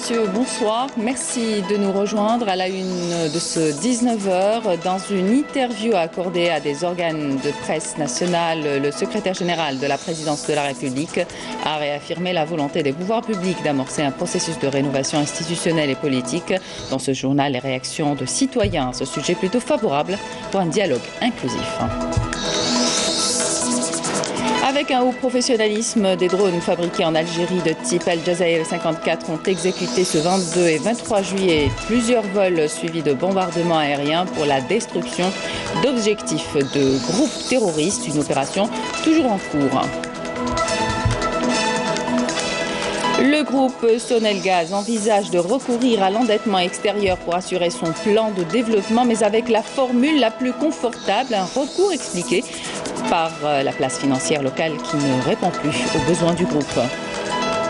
messieurs, bonsoir. Merci de nous rejoindre à la une de ce 19h. Dans une interview accordée à des organes de presse nationale, le secrétaire général de la présidence de la République a réaffirmé la volonté des pouvoirs publics d'amorcer un processus de rénovation institutionnelle et politique. Dans ce journal, les réactions de citoyens à ce sujet plutôt favorable pour un dialogue inclusif. Avec un haut professionnalisme, des drones fabriqués en Algérie de type Al Jazair 54 ont exécuté ce 22 et 23 juillet plusieurs vols suivis de bombardements aériens pour la destruction d'objectifs de groupes terroristes, une opération toujours en cours. Le groupe Sonelgaz envisage de recourir à l'endettement extérieur pour assurer son plan de développement, mais avec la formule la plus confortable, un recours expliqué par la place financière locale qui ne répond plus aux besoins du groupe.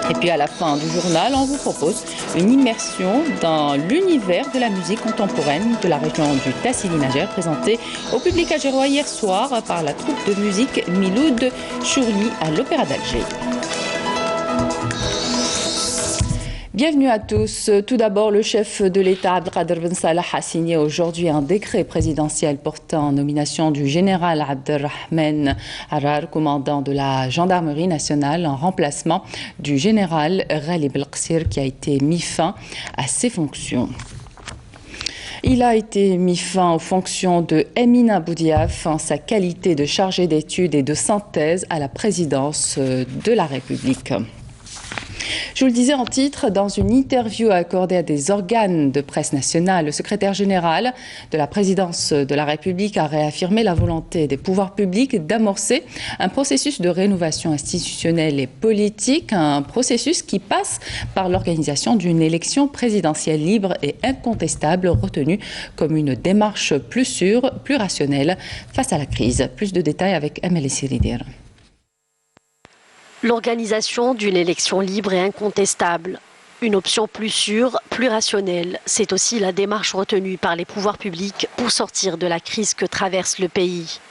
Et puis à la fin du journal, on vous propose une immersion dans l'univers de la musique contemporaine de la région du Tassili-Najer, présentée au public algérois hier soir par la troupe de musique Miloud Chourli à l'Opéra d'Alger. Bienvenue à tous. Tout d'abord, le chef de l'État, Abdelkader Ben Salah, a signé aujourd'hui un décret présidentiel portant nomination du général Abdelrahman Harar, commandant de la gendarmerie nationale, en remplacement du général Ghalib El-Qsir, qui a été mis fin à ses fonctions. Il a été mis fin aux fonctions de Emina Boudiaf en sa qualité de chargé d'études et de synthèse à la présidence de la République. Je vous le disais en titre, dans une interview accordée à des organes de presse nationale, le secrétaire général de la présidence de la République a réaffirmé la volonté des pouvoirs publics d'amorcer un processus de rénovation institutionnelle et politique, un processus qui passe par l'organisation d'une élection présidentielle libre et incontestable, retenue comme une démarche plus sûre, plus rationnelle face à la crise. Plus de détails avec Amel Siridir. L'organisation d'une élection libre et incontestable, une option plus sûre, plus rationnelle, c'est aussi la démarche retenue par les pouvoirs publics pour sortir de la crise que traverse le pays.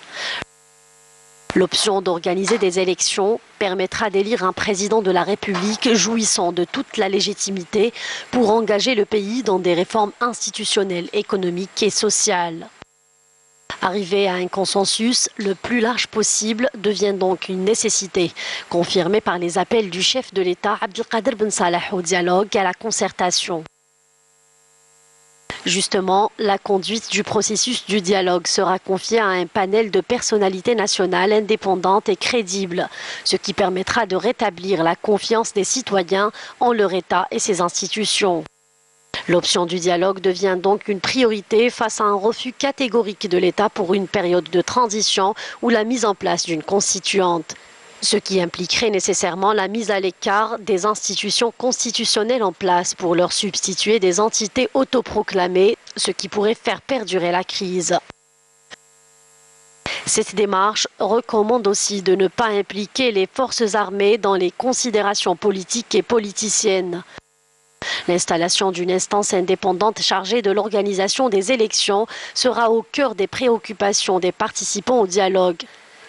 L'option d'organiser des élections permettra d'élire un président de la République jouissant de toute la légitimité pour engager le pays dans des réformes institutionnelles, économiques et sociales. Arriver à un consensus le plus large possible devient donc une nécessité, confirmée par les appels du chef de l'État Abdelkader Ben Salah au dialogue et à la concertation. Justement, la conduite du processus du dialogue sera confiée à un panel de personnalités nationales indépendantes et crédibles, ce qui permettra de rétablir la confiance des citoyens en leur État et ses institutions. L'option du dialogue devient donc une priorité face à un refus catégorique de l'État pour une période de transition ou la mise en place d'une constituante, ce qui impliquerait nécessairement la mise à l'écart des institutions constitutionnelles en place pour leur substituer des entités autoproclamées, ce qui pourrait faire perdurer la crise. Cette démarche recommande aussi de ne pas impliquer les forces armées dans les considérations politiques et politiciennes. L'installation d'une instance indépendante chargée de l'organisation des élections sera au cœur des préoccupations des participants au dialogue.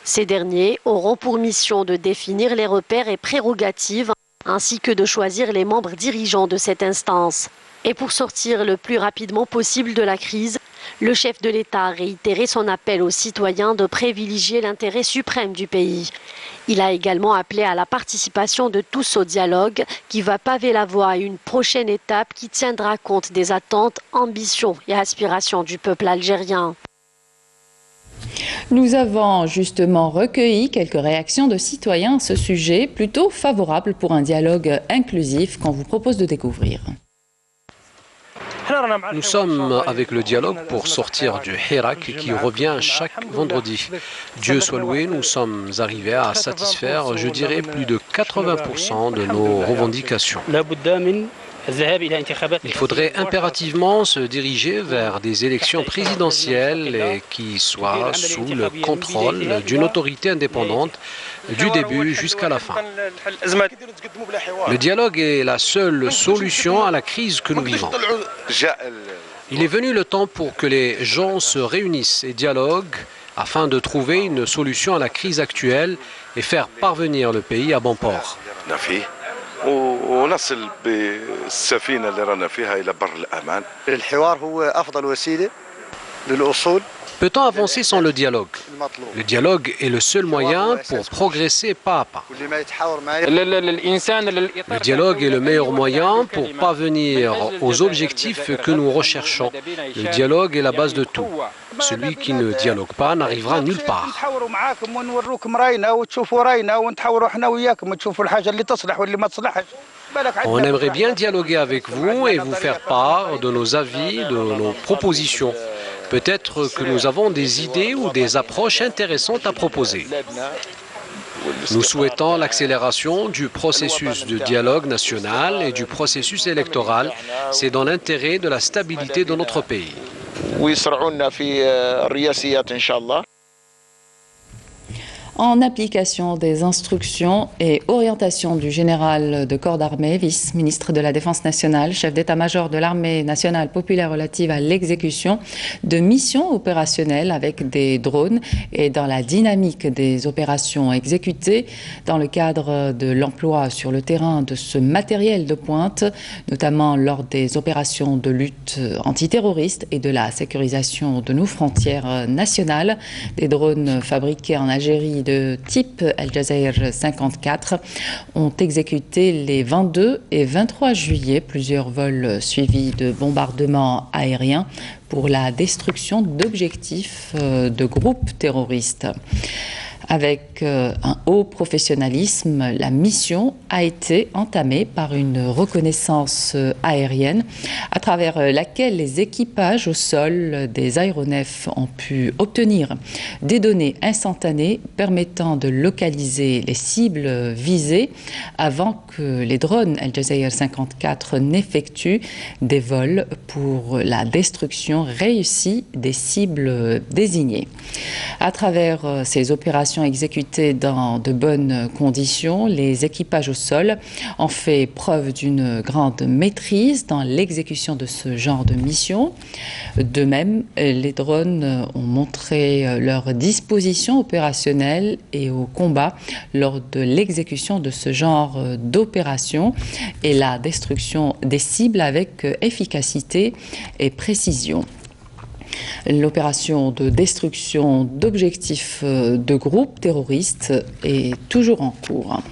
Ces derniers auront pour mission de définir les repères et prérogatives ainsi que de choisir les membres dirigeants de cette instance. Et pour sortir le plus rapidement possible de la crise, le chef de l'État a réitéré son appel aux citoyens de privilégier l'intérêt suprême du pays. Il a également appelé à la participation de tous au dialogue qui va paver la voie à une prochaine étape qui tiendra compte des attentes, ambitions et aspirations du peuple algérien. Nous avons justement recueilli quelques réactions de citoyens à ce sujet, plutôt favorables pour un dialogue inclusif qu'on vous propose de découvrir. Nous sommes avec le dialogue pour sortir du hirak qui revient chaque vendredi. Dieu soit loué, nous sommes arrivés à satisfaire, je dirais, plus de 80% de nos revendications. Il faudrait impérativement se diriger vers des élections présidentielles et qui soient sous le contrôle d'une autorité indépendante du début jusqu'à la fin. Le dialogue est la seule solution à la crise que nous vivons. Il est venu le temps pour que les gens se réunissent et dialoguent afin de trouver une solution à la crise actuelle et faire parvenir le pays à bon port. ونصل بالسفينة اللي رانا فيها إلى بر الأمان. الحوار هو أفضل وسيلة للوصول. Peut-on avancer sans le dialogue? Le dialogue est le seul moyen pour progresser pas à pas. Le dialogue est le meilleur moyen pour parvenir aux objectifs que nous recherchons. Le dialogue est la base de tout. Celui qui ne dialogue pas n'arrivera nulle part. On aimerait bien dialoguer avec vous et vous faire part de nos avis, de nos propositions. Peut-être que nous avons des idées ou des approches intéressantes à proposer. Nous souhaitons l'accélération du processus de dialogue national et du processus électoral. C'est dans l'intérêt de la stabilité de notre pays. En application des instructions et orientations du général de corps d'armée, vice-ministre de la Défense nationale, chef d'état-major de l'armée nationale populaire relative à l'exécution de missions opérationnelles avec des drones et dans la dynamique des opérations exécutées dans le cadre de l'emploi sur le terrain de ce matériel de pointe, notamment lors des opérations de lutte antiterroriste et de la sécurisation de nos frontières nationales. Des drones fabriqués en Algérie de type Al Jazeera 54 ont exécuté les 22 et 23 juillet plusieurs vols suivis de bombardements aériens pour la destruction d'objectifs de groupes terroristes. Avec un haut professionnalisme, la mission a été entamée par une reconnaissance aérienne à travers laquelle les équipages au sol des aéronefs ont pu obtenir des données instantanées permettant de localiser les cibles visées avant que les drones Al Jazeera 54 n'effectuent des vols pour la destruction réussie des cibles désignées. À travers ces opérations exécutées dans de bonnes conditions, les équipages au sol ont fait preuve d'une grande maîtrise dans l'exécution de ce genre de mission. De même, les drones ont montré leur disposition opérationnelle et au combat lors de l'exécution de ce genre d'opération et la destruction des cibles avec efficacité et précision. L'opération de destruction d'objectifs de groupes terroristes est toujours en cours.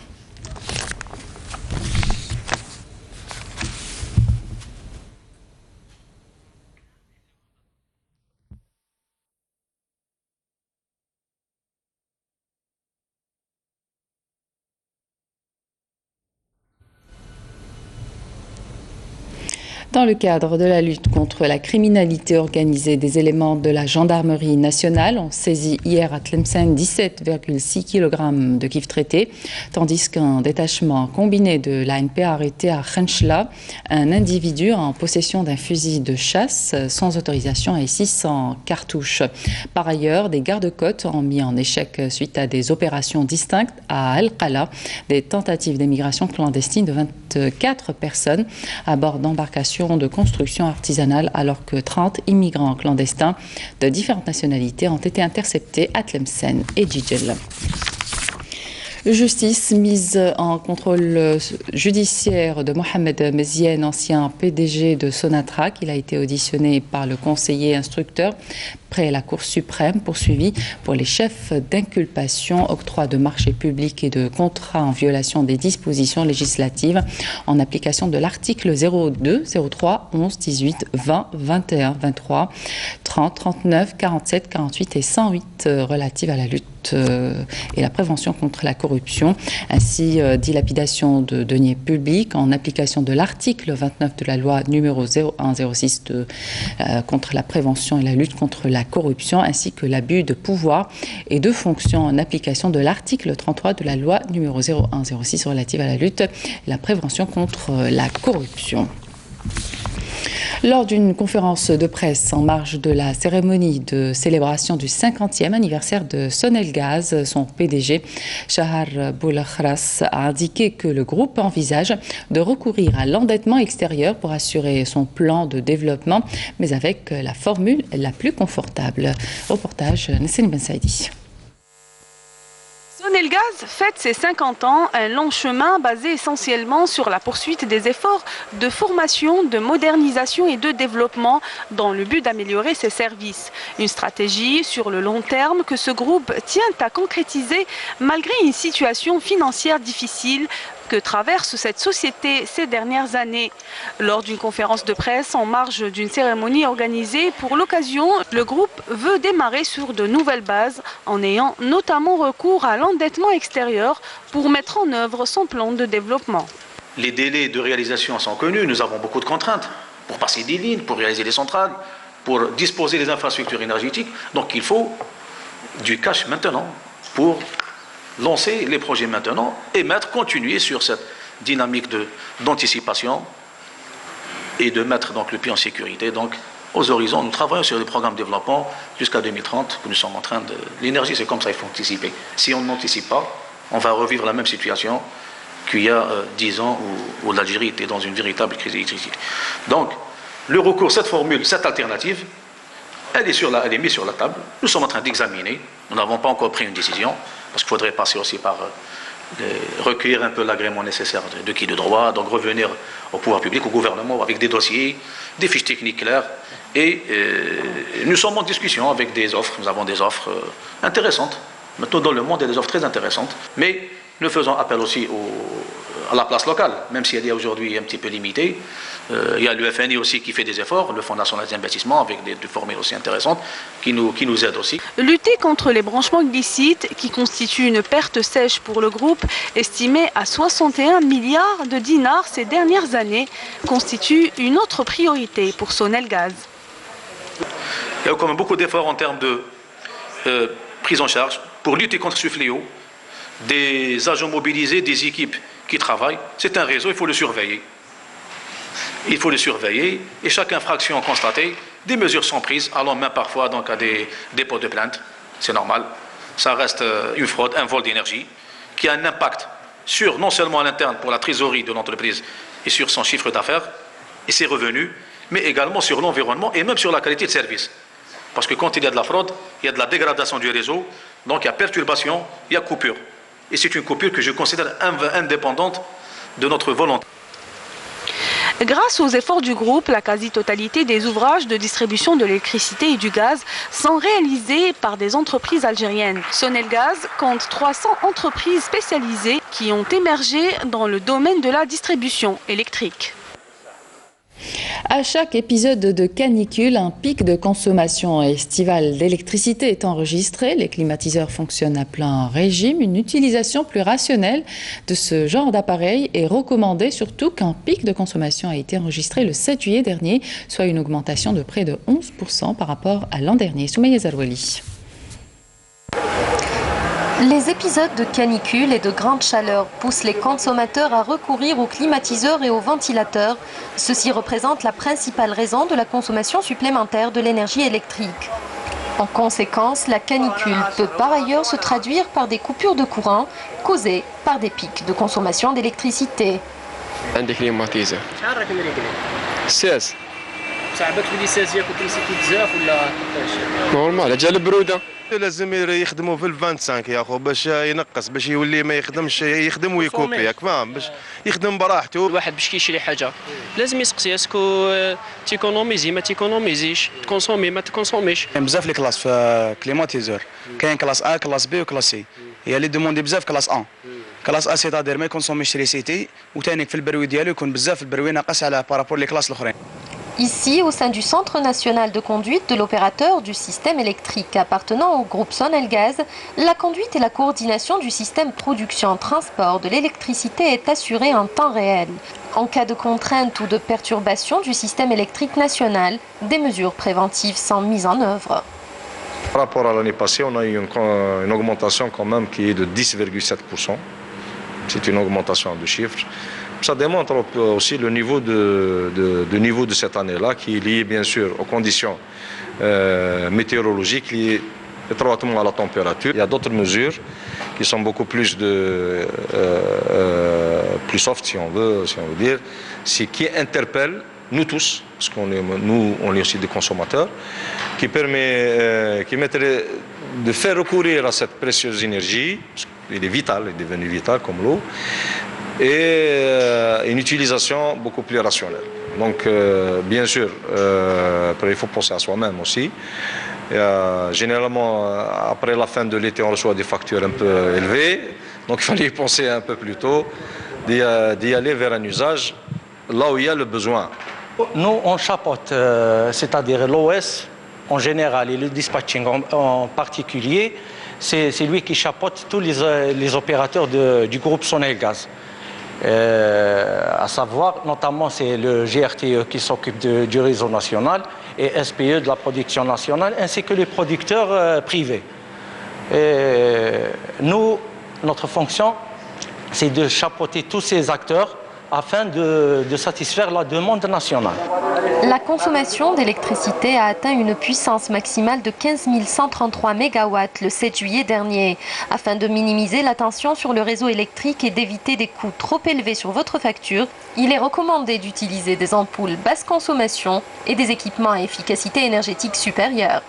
Dans le cadre de la lutte contre la criminalité organisée, des éléments de la gendarmerie nationale ont saisi hier à Tlemcen 17,6 kg de kif traité, tandis qu'un détachement combiné de l'ANP a arrêté à Khenchla un individu en possession d'un fusil de chasse sans autorisation et 600 cartouches. Par ailleurs, des gardes-côtes ont mis en échec suite à des opérations distinctes à Al-Qala, des tentatives d'émigration clandestine de 24 personnes à bord d'embarcations de construction artisanale, alors que 30 immigrants clandestins de différentes nationalités ont été interceptés à Tlemcen et Jijel. Justice mise en contrôle judiciaire de Mohamed Meziane, ancien PDG de Sonatrach. Il a été auditionné par le conseiller instructeur près la Cour suprême, poursuivi pour les chefs d'inculpation, octroi de marchés publics et de contrats en violation des dispositions législatives en application de l'article 02, 03, 11, 18, 20, 21, 23, 30, 39, 47, 48 et 108 relatives à la lutte et la prévention contre la corruption, ainsi dilapidation de deniers publics en application de l'article 29 de la loi numéro 0106 contre la prévention et la lutte contre la corruption, ainsi que l'abus de pouvoir et de fonction en application de l'article 33 de la loi numéro 0106 relative à la lutte et la prévention contre la corruption. Lors d'une conférence de presse en marge de la cérémonie de célébration du 50e anniversaire de Sonelgaz, son PDG, Shahar Boulakhras, a indiqué que le groupe envisage de recourir à l'endettement extérieur pour assurer son plan de développement, mais avec la formule la plus confortable. Reportage Nesrine Ben Saïdi. Sonelgaz fête ses 50 ans, un long chemin basé essentiellement sur la poursuite des efforts de formation, de modernisation et de développement dans le but d'améliorer ses services. Une stratégie sur le long terme que ce groupe tient à concrétiser malgré une situation financière difficile que traverse cette société ces dernières années. Lors d'une conférence de presse en marge d'une cérémonie organisée pour l'occasion, le groupe veut démarrer sur de nouvelles bases en ayant notamment recours à l'endettement extérieur pour mettre en œuvre son plan de développement. Les délais de réalisation sont connus, nous avons beaucoup de contraintes pour passer des lignes, pour réaliser des centrales, pour disposer des infrastructures énergétiques. Donc il faut du cash maintenant pour lancer les projets maintenant et continuer sur cette dynamique d'anticipation et de mettre donc le pied en sécurité. Donc aux horizons, nous travaillons sur des programmes de développement jusqu'à 2030 que nous sommes en train de... L'énergie, c'est comme ça, il faut anticiper. Si on n'anticipe pas, on va revivre la même situation qu'il y a 10 ans où l'Algérie était dans une véritable crise électrique. Donc, le recours, cette formule, cette alternative, elle est mise sur la table. Nous sommes en train d'examiner. Nous n'avons pas encore pris une décision, parce qu'il faudrait passer aussi par recueillir un peu l'agrément nécessaire de qui de droit, donc revenir au pouvoir public, au gouvernement, avec des dossiers, des fiches techniques claires. Et nous sommes en discussion avec des offres. Nous avons des offres intéressantes. Maintenant, dans le monde, il y a des offres très intéressantes. Mais nous faisons appel aussi à la place locale, même si elle est aujourd'hui un petit peu limitée. Il y a le FNI aussi qui fait des efforts, le Fonds national des investissements, avec des formules aussi intéressantes, qui nous aident aussi. Lutter contre les branchements illicites, qui constituent une perte sèche pour le groupe, estimée à 61 milliards de dinars ces dernières années, constitue une autre priorité pour Sonelgaz. Il y a quand même beaucoup d'efforts en termes de prise en charge pour lutter contre ce fléau. Des agents mobilisés, des équipes qui travaillent. C'est un réseau, il faut le surveiller. Il faut le surveiller et chaque infraction constatée, des mesures sont prises, allant même parfois donc à des dépôts de plainte. C'est normal. Ça reste une fraude, un vol d'énergie qui a un impact sur non seulement à l'interne pour la trésorerie de l'entreprise et sur son chiffre d'affaires et ses revenus, mais également sur l'environnement et même sur la qualité de service. Parce que quand il y a de la fraude, il y a de la dégradation du réseau, donc il y a perturbation, il y a coupure. Et c'est une coupure que je considère indépendante de notre volonté. Grâce aux efforts du groupe, la quasi-totalité des ouvrages de distribution de l'électricité et du gaz sont réalisés par des entreprises algériennes. Sonelgaz compte 300 entreprises spécialisées qui ont émergé dans le domaine de la distribution électrique. À chaque épisode de canicule, un pic de consommation estivale d'électricité est enregistré. Les climatiseurs fonctionnent à plein régime. Une utilisation plus rationnelle de ce genre d'appareil est recommandée, surtout qu'un pic de consommation a été enregistré le 7 juillet dernier, soit une augmentation de près de 11% par rapport à l'an dernier. Soumaïa Zarouali. Les épisodes de canicule et de grande chaleur poussent les consommateurs à recourir aux climatiseurs et aux ventilateurs. Ceci représente la principale raison de la consommation supplémentaire de l'énergie électrique. En conséquence, la canicule peut par ailleurs se traduire par des coupures de courant causées par des pics de consommation d'électricité. عندي كليماتيزر 16 صعبك تولي 16 ياك وتمسكي بزاف ولا كيفاش نورمال جا البروده لازم يخدموا في ال 25 يا اخو باش ينقص باش يولي ما يخدمش يخدم ويكوبي ياك فاهم باش يخدم براحته. الواحد باش كيشري حاجه لازم يسقسي اسكو تيكونوميزي ما تيكونوميزيش تكونسومي ما تكونسوميش. كاين بزاف لي كلاس في كليماتيزور كاين كلاس A كلاس B وكلاس C. هي اللي دوموندي بزاف كلاس A. كلاس A سيتادير ما يكونسوميش ريسيتي وثاني في البروي ديالو يكون بزاف البروي ناقص على بارابور لي كلاس الاخرين. Ici, au sein du Centre national de conduite de l'opérateur du système électrique appartenant au groupe Sonelgaz, la conduite et la coordination du système production-transport de l'électricité est assurée en temps réel. En cas de contrainte ou de perturbation du système électrique national, des mesures préventives sont mises en œuvre. Par rapport à l'année passée, on a eu une augmentation quand même qui est de 10,7%. C'est une augmentation de chiffres. Ça démontre aussi le niveau de cette année-là, qui est lié bien sûr aux conditions météorologiques, liées étroitement à la température. Il y a d'autres mesures qui sont beaucoup plus plus soft, si on veut dire, qui interpellent nous tous, parce nous on est aussi des consommateurs, qui permettrait de faire recourir à cette précieuse énergie. il est vital, il est devenu vital comme l'eau, et une utilisation beaucoup plus rationnelle. Donc, bien sûr, il faut penser à soi-même aussi. Généralement, après la fin de l'été, on reçoit des factures un peu élevées, donc il fallait y penser un peu plus tôt, d'y aller vers un usage là où il y a le besoin. Nous, on chapeaute, c'est-à-dire l'OS en général et le dispatching en particulier, c'est lui qui chapeaute tous les opérateurs du groupe Sonelgaz. À savoir, notamment, c'est le GRTE qui s'occupe du réseau national et SPE de la production nationale, ainsi que les producteurs privés. Nous, notre fonction, c'est de chapeauter tous ces acteurs afin de satisfaire la demande nationale. La consommation d'électricité a atteint une puissance maximale de 15 133 MW le 7 juillet dernier. Afin de minimiser la tension sur le réseau électrique et d'éviter des coûts trop élevés sur votre facture, il est recommandé d'utiliser des ampoules basse consommation et des équipements à efficacité énergétique supérieure.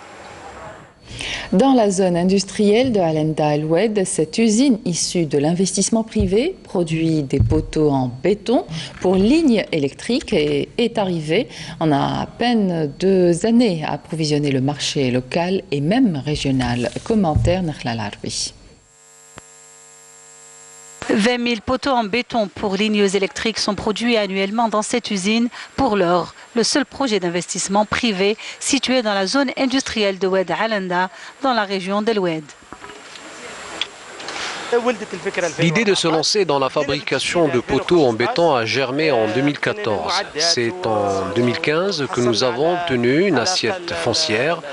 Dans la zone industrielle de Alenda Al-Oued, cette usine issue de l'investissement privé produit des poteaux en béton pour lignes électriques et est arrivée en à peine 2 années à approvisionner le marché local et même régional. Commentaire Nakhla Larbi. 20 000 poteaux en béton pour lignes électriques sont produits annuellement dans cette usine. Pour l'heure, le seul projet d'investissement privé situé dans la zone industrielle de Oued Alenda, dans la région d'El Oued. L'idée de se lancer dans la fabrication de poteaux en béton a germé en 2014. C'est en 2015 que nous avons obtenu une assiette foncière.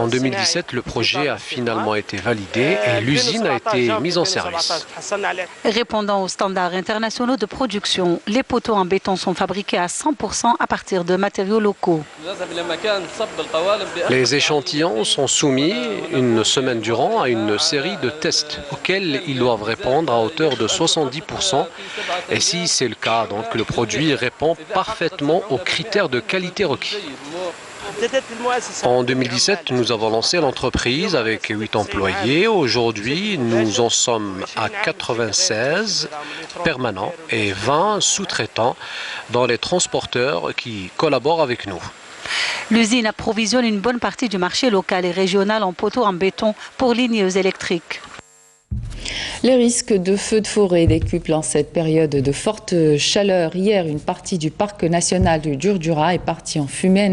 En 2017, le projet a finalement été validé et l'usine a été mise en service. Répondant aux standards internationaux de production, les poteaux en béton sont fabriqués à 100% à partir de matériaux locaux. Les échantillons sont soumis une semaine durant à une série de tests auxquels ils doivent répondre à hauteur de 70%. Et si c'est le cas, donc le produit répond parfaitement aux critères de qualité requis. En 2017, nous avons lancé l'entreprise avec 8 employés. Aujourd'hui, nous en sommes à 96 permanents et 20 sous-traitants dans les transporteurs qui collaborent avec nous. L'usine approvisionne une bonne partie du marché local et régional en poteaux en béton pour lignes électriques. Les risques de feux de forêt décuplent en cette période de forte chaleur. Hier, une partie du parc national du Djurdjura est partie en fumée.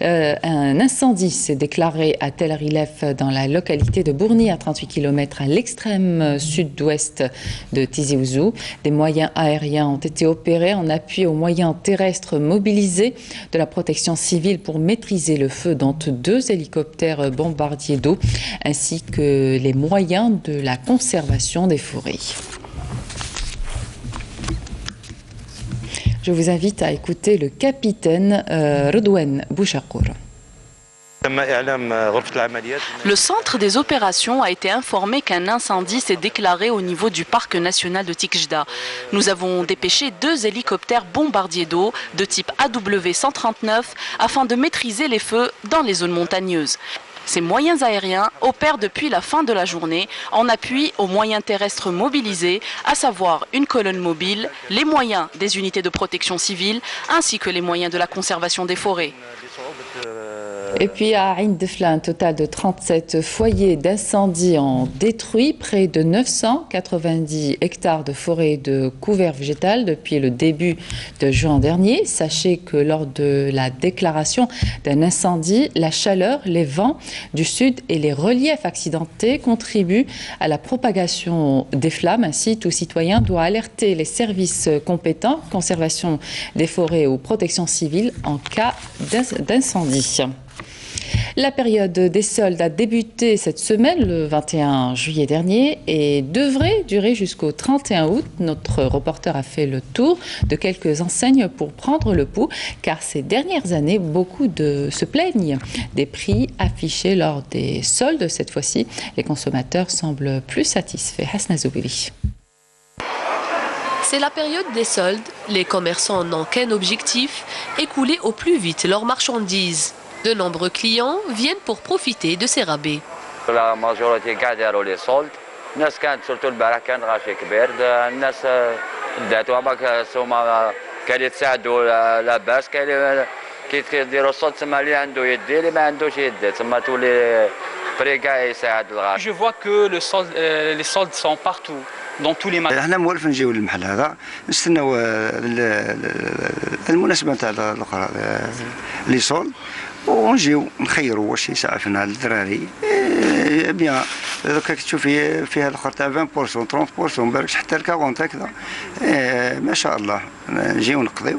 Un incendie s'est déclaré à Tel Rilef dans la localité de Bourni, à 38 km à l'extrême sud-ouest de Tizi Ouzou. Des moyens aériens ont été opérés en appui aux moyens terrestres mobilisés de la protection civile pour maîtriser le feu, dont 2 hélicoptères bombardiers d'eau, ainsi que les moyens de la conservation des forêts. Je vous invite à écouter le capitaine Redouane Bouchakour. Le centre des opérations a été informé qu'un incendie s'est déclaré au niveau du parc national de Tikjda. Nous avons dépêché 2 hélicoptères bombardiers d'eau de type AW139 afin de maîtriser les feux dans les zones montagneuses. Ces moyens aériens opèrent depuis la fin de la journée en appui aux moyens terrestres mobilisés, à savoir une colonne mobile, les moyens des unités de protection civile ainsi que les moyens de la conservation des forêts. Et puis à Ain Defla, un total de 37 foyers d'incendie ont détruit près de 990 hectares de forêt de couvert végétal depuis le début de juin dernier. Sachez que lors de la déclaration d'un incendie, la chaleur, les vents du sud et les reliefs accidentés contribuent à la propagation des flammes. Ainsi, tout citoyen doit alerter les services compétents, conservation des forêts ou protection civile en cas d'incendie. La période des soldes a débuté cette semaine, le 21 juillet dernier, et devrait durer jusqu'au 31 août. Notre reporter a fait le tour de quelques enseignes pour prendre le pouls, car ces dernières années, beaucoup se plaignent des prix affichés lors des soldes. Cette fois-ci, les consommateurs semblent plus satisfaits. Hasna Zoubili. C'est la période des soldes. Les commerçants n'ont qu'un objectif, écouler au plus vite leurs marchandises. De nombreux clients viennent pour profiter de ces rabais. La majorité garde les soldes الناس كانت سورتو البارح كان غاشي كبير الناس داتو باك سوما كاين اللي تساعدوا لاباس كاين اللي كيديروا الصوت تما اللي عنده يدي اللي ما عندوش يدي تما تولي بري كاع يساعد الغاش. Je vois que les soldes sont partout dans tous les magasins. احنا موالف نجيو للمحل هذا نستناو المناسبه تاع الاخرى لي سول ونجيو نخيروا واش يسعفنا للدراري بيان دوكا تشوف فيها الاخر تاع 20% 30% مباركش حتى ل 40 هكذا ما شاء الله نجيو نقضيو.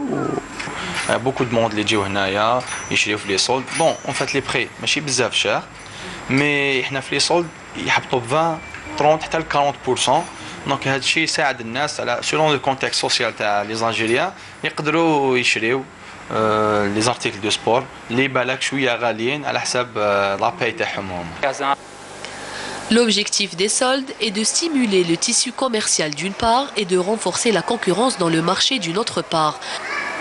beaucoup de monde اللي يجيو هنايا يشريو في لي سولد بون اون فات لي بري ماشي بزاف شاع مي احنا في لي سولد يحبطوا ب 20 30 حتى ل 40%. دونك هذا الشيء يساعد الناس على سولون لو كونتكست سوسيال تاع لي زالجيريان يقدروا يشريو لي زارتيكل دو سبور اللي بالك شويه غاليين على حساب لاباي تاعهم هما. L'objectif des soldes est de stimuler le tissu commercial d'une part et de renforcer la concurrence dans le marché d'une autre part.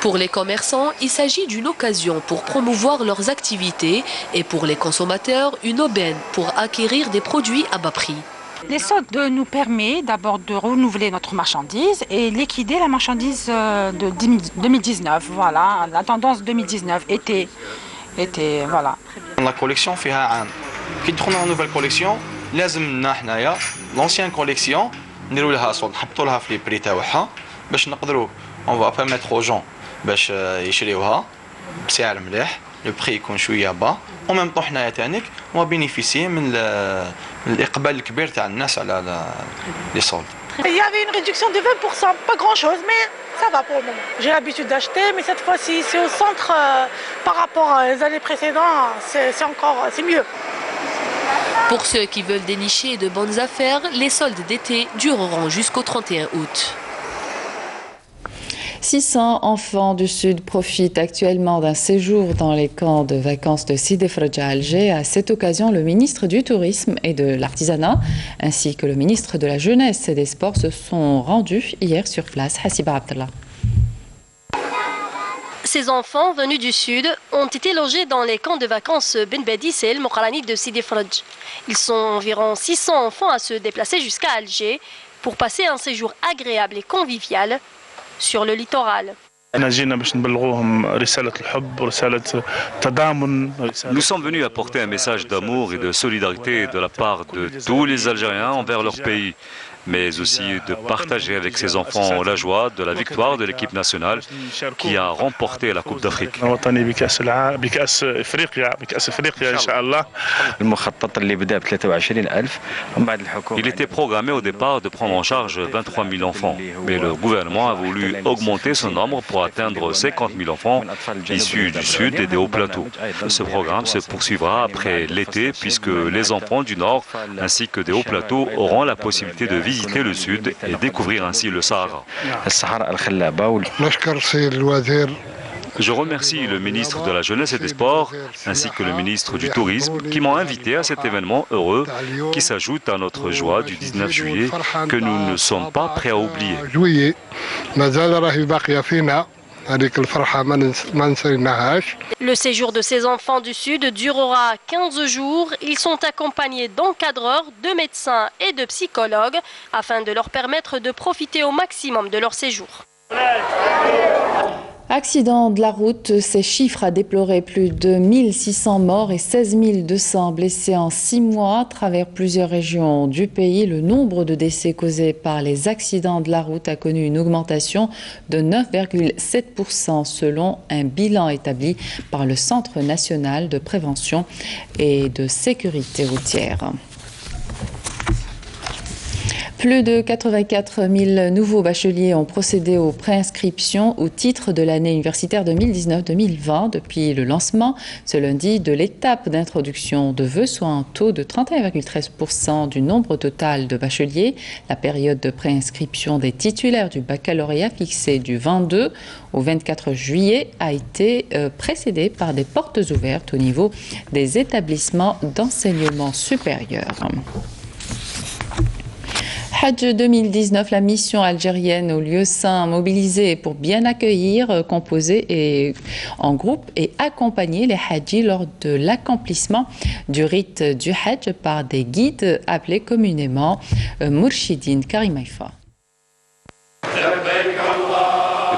Pour les commerçants, il s'agit d'une occasion pour promouvoir leurs activités et pour les consommateurs, une aubaine pour acquérir des produits à bas prix. Les soldes nous permettent d'abord de renouveler notre marchandise et liquider la marchandise de 2019. Voilà, la tendance 2019 était voilà. La collection fait un كي دخلنا نوفيل كوليكسيون لازمنا حنايا لونسيان كوليكسيون نديروا لها صولد نحطوا لها في لي بري تاعها باش نقدروا اون فا بيرميتر او جون باش يشريوها بسعر مليح لو بري يكون شويه با او ميم طون حنايا تانيك و بينيفيسي من الاقبال الكبير تاع الناس على لي سولد. Il y avait une réduction de 20%, pas grand-chose, mais ça va pour le moment. J'ai l'habitude d'acheter, mais cette fois-ci, c'est au centre par rapport aux années précédentes, c'est mieux. Pour ceux qui veulent dénicher de bonnes affaires, les soldes d'été dureront jusqu'au 31 août. 600 enfants du Sud profitent actuellement d'un séjour dans les camps de vacances de Sidi Fredja à Alger. À cette occasion, le ministre du Tourisme et de l'Artisanat ainsi que le ministre de la Jeunesse et des Sports se sont rendus hier sur place. Hassiba Abdallah. Ces enfants venus du Sud ont été logés dans les camps de vacances Ben Bedis et El Moqarani de Sidi Fredja. Ils sont environ 600 enfants à se déplacer jusqu'à Alger pour passer un séjour agréable et convivial sur le littoral. Nous sommes venus apporter un message d'amour et de solidarité de la part de tous les Algériens envers leur pays, mais aussi de partager avec ces enfants la joie de la victoire de l'équipe nationale qui a remporté la Coupe d'Afrique. Il était programmé au départ de prendre en charge 23 000 enfants, mais le gouvernement a voulu augmenter ce nombre pour atteindre 50 000 enfants issus du Sud et des hauts plateaux. Ce programme se poursuivra après l'été puisque les enfants du Nord ainsi que des hauts plateaux auront la possibilité de visiter le Sud et découvrir ainsi le Sahara. Je remercie le ministre de la Jeunesse et des Sports ainsi que le ministre du Tourisme qui m'ont invité à cet événement heureux qui s'ajoute à notre joie du 19 juillet que nous ne sommes pas prêts à oublier. Le séjour de ces enfants du Sud durera 15 jours. Ils sont accompagnés d'encadreurs, de médecins et de psychologues afin de leur permettre de profiter au maximum de leur séjour. Accident de la route, ces chiffres à déplorer plus de 1600 morts et 16 200 blessés en 6 mois à travers plusieurs régions du pays. Le nombre de décès causés par les accidents de la route a connu une augmentation de 9,7% selon un bilan établi par le Centre national de prévention et de sécurité routière. Plus de 84 000 nouveaux bacheliers ont procédé aux préinscriptions au titre de l'année universitaire 2019-2020 depuis le lancement ce lundi de l'étape d'introduction de vœux, soit un taux de 31,13% du nombre total de bacheliers. La période de préinscription des titulaires du baccalauréat fixée du 22 au 24 juillet a été précédée par des portes ouvertes au niveau des établissements d'enseignement supérieur. Hajj 2019, la mission algérienne au lieu saint mobilisée pour bien accueillir, composer et en groupe et accompagner les Hajjis lors de l'accomplissement du rite du Hajj par des guides appelés communément Mourchidine. Karim Haïfa.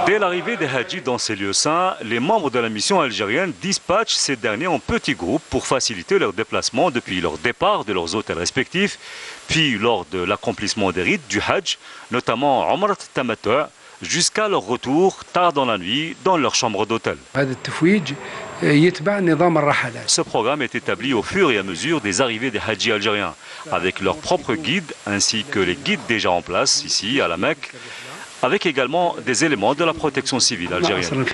Dès l'arrivée des Hajjis dans ces lieux saints, les membres de la mission algérienne dispatchent ces derniers en petits groupes pour faciliter leur déplacement depuis leur départ de leurs hôtels respectifs, puis lors de l'accomplissement des rites du Hajj, notamment Umrat Tamattu', jusqu'à leur retour tard dans la nuit dans leur chambre d'hôtel. Ce programme est établi au fur et à mesure des arrivées des Hajjis algériens, avec leurs propres guides ainsi que les guides déjà en place ici à la Mecque, avec également des éléments de la protection civile algérienne.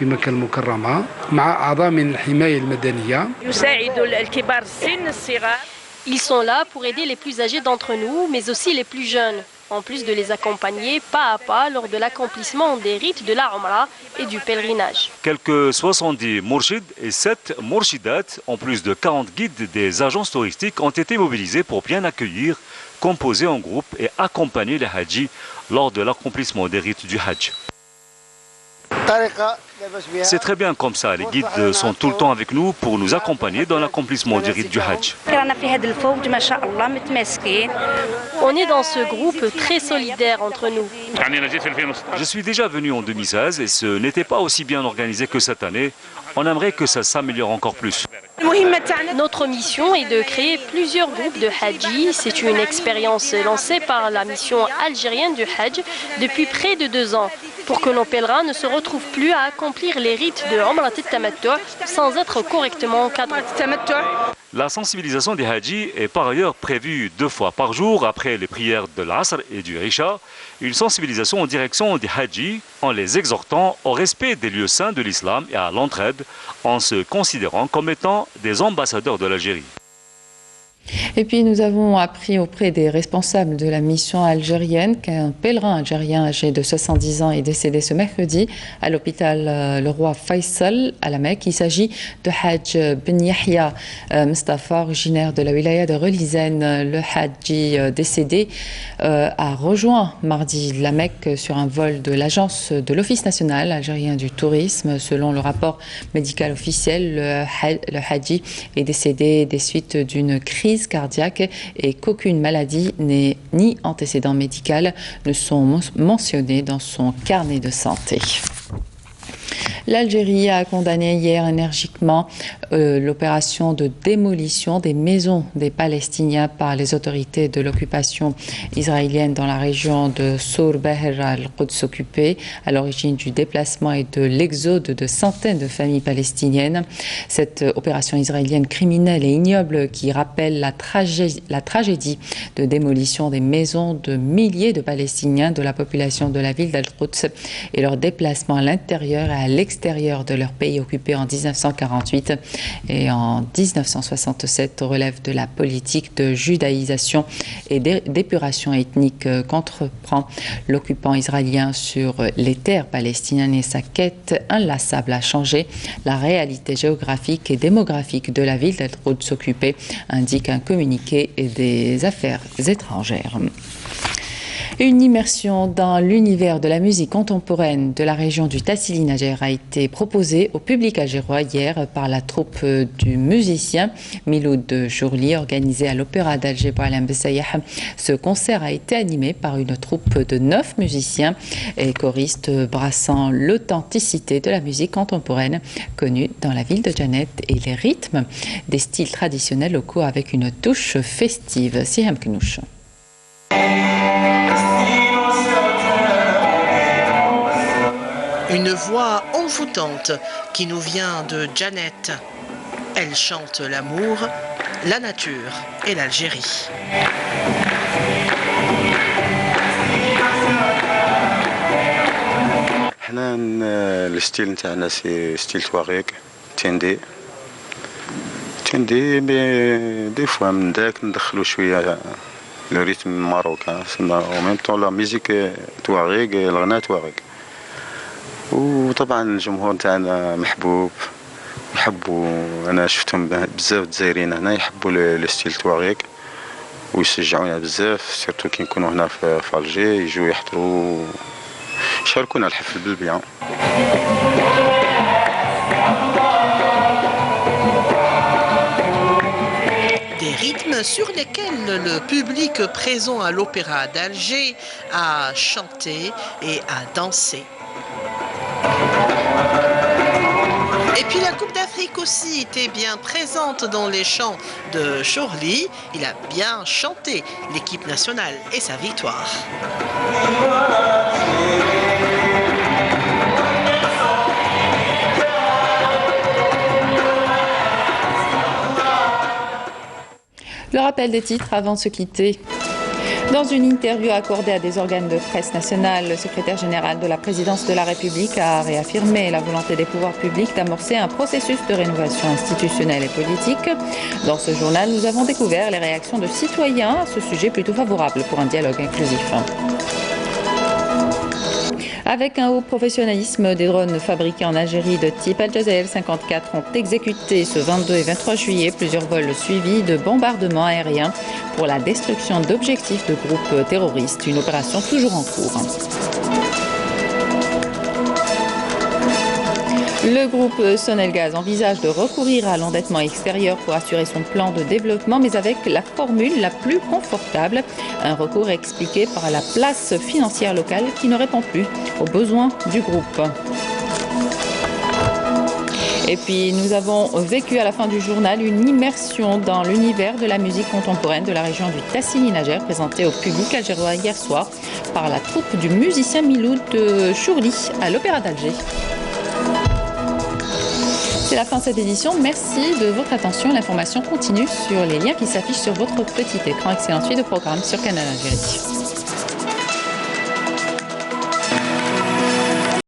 Ils sont là pour aider les plus âgés d'entre nous, mais aussi les plus jeunes, en plus de les accompagner pas à pas lors de l'accomplissement des rites de la Umrah et du pèlerinage. Quelques 70 mourchids et 7 mourchidates, en plus de 40 guides des agences touristiques, ont été mobilisés pour bien accueillir, composer en groupe et accompagner les Hajjis lors de l'accomplissement des rites du Hajj. C'est très bien comme ça, les guides sont tout le temps avec nous pour nous accompagner dans l'accomplissement du rite du Hajj. On est dans ce groupe très solidaire entre nous. Je suis déjà venu en 2016 et ce n'était pas aussi bien organisé que cette année. On aimerait que ça s'améliore encore plus. Notre mission est de créer plusieurs groupes de Hajjis. C'est une expérience lancée par la mission algérienne du Hajj depuis près de 2 ans, pour que nos pèlerins ne se retrouvent plus à accomplir les rites de Umrat Tamattu' sans être correctement encadrés. La sensibilisation des Hajjis est par ailleurs prévue 2 fois par jour après les prières de l'Asr et du Isha. Une sensibilisation en direction des Hajjis en les exhortant au respect des lieux saints de l'islam et à l'entraide en se considérant comme étant des ambassadeurs de l'Algérie. Et puis nous avons appris auprès des responsables de la mission algérienne qu'un pèlerin algérien âgé de 70 ans est décédé ce mercredi à l'hôpital Le Roi Faisal à la Mecque. Il s'agit de Hajj Ben Yahya Mustafa, originaire de la wilaya de Relizane. Le Hajji décédé a rejoint mardi la Mecque sur un vol de l'agence de l'Office national algérien du tourisme. Selon le rapport médical officiel, le Hajji est décédé des suites d'une crise cardiaque et qu'aucune maladie ni antécédent médical ne sont mentionnés dans son carnet de santé. L'Algérie a condamné hier énergiquement l'opération de démolition des maisons des Palestiniens par les autorités de l'occupation israélienne dans la région de Sour Baher al-Quds occupée, à l'origine du déplacement et de l'exode de centaines de familles palestiniennes. Cette opération israélienne criminelle et ignoble qui rappelle la tragédie de démolition des maisons de milliers de Palestiniens de la population de la ville d'Al-Quds et leur déplacement à l'intérieur et à l'extérieur de leur pays occupé en 1948 et en 1967 relève de la politique de judaïsation et d'épuration ethnique qu'entreprend l'occupant israélien sur les terres palestiniennes et sa quête inlassable à changer la réalité géographique et démographique de la ville d'Al-Quds occupée, indique un communiqué des affaires étrangères. Une immersion dans l'univers de la musique contemporaine de la région du Tassili Najer a été proposée au public algérois hier par la troupe du musicien Miloud Jourli, organisée à l'Opéra d'Alger Boualem Bessayah. Ce concert a été animé par une troupe de 9 musiciens et choristes brassant l'authenticité de la musique contemporaine connue dans la ville de Janet et les rythmes des styles traditionnels locaux avec une touche festive. Siham Knouch. Une voix envoûtante qui nous vient de Janet. Elle chante l'amour, la nature et l'Algérie. حنا الستيل نتاعنا سي ستيل تواريك تندي مي دي فوا من داك ندخلو شويه لو ريتم ماروكان او ميم طون لا ميوزيك تواريك الغناء تواريك. وطبعا الجمهور تاعنا محبوب يحبوا، انا شفتهم بزاف الجزائريين هنا يحبوا لو ستيل تواريك ويشجعونا بزاف سيرتو كي نكونوا هنا في الجي يجوا يحضروا يشاركونا الحفل بالبيان. Des rythmes sur lesquels le public présent à l'Opéra d'Alger a chanté et a dansé. Et puis la Coupe d'Afrique aussi était bien présente dans les chants de Chorli. Il a bien chanté l'équipe nationale et sa victoire. Le rappel des titres avant de se quitter. Dans une interview accordée à des organes de presse nationale, le secrétaire général de la présidence de la République a réaffirmé la volonté des pouvoirs publics d'amorcer un processus de rénovation institutionnelle et politique. Dans ce journal, nous avons découvert les réactions de citoyens à ce sujet plutôt favorable pour un dialogue inclusif. Avec un haut professionnalisme, des drones fabriqués en Algérie de type Al Jazair 54 ont exécuté ce 22 et 23 juillet plusieurs vols suivis de bombardements aériens pour la destruction d'objectifs de groupes terroristes, une opération toujours en cours. Le groupe Sonelgaz envisage de recourir à l'endettement extérieur pour assurer son plan de développement, mais avec la formule la plus confortable, un recours expliqué par la place financière locale qui ne répond plus aux besoins du groupe. Et puis nous avons vécu à la fin du journal une immersion dans l'univers de la musique contemporaine de la région du Tassili-Najer, présentée au public algérois hier soir par la troupe du musicien Miloud Chourli à l'Opéra d'Alger. C'est la fin de cette édition. Merci de votre attention. L'information continue sur les liens qui s'affichent sur votre petit écran. Excellente suite de programme sur Canal Algérie.